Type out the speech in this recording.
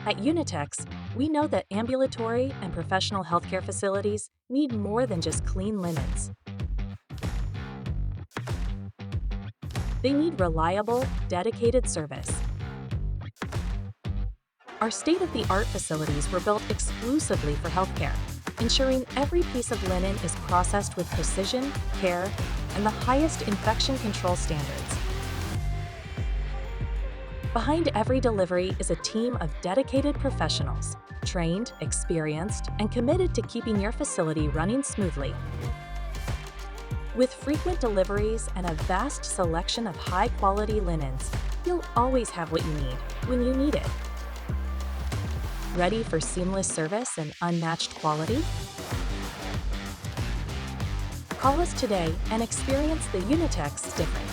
At Unitex, we know that ambulatory and professional healthcare facilities need more than just clean linens. They need reliable, dedicated service. Our state-of-the-art facilities were built exclusively for healthcare, ensuring every piece of linen is processed with precision, care, and the highest infection control standards. Behind every delivery is a team of dedicated professionals, trained, experienced, and committed to keeping your facility running smoothly. With frequent deliveries and a vast selection of high-quality linens, you'll always have what you need when you need it. Ready for seamless service and unmatched quality? Call us today and experience the Unitex difference.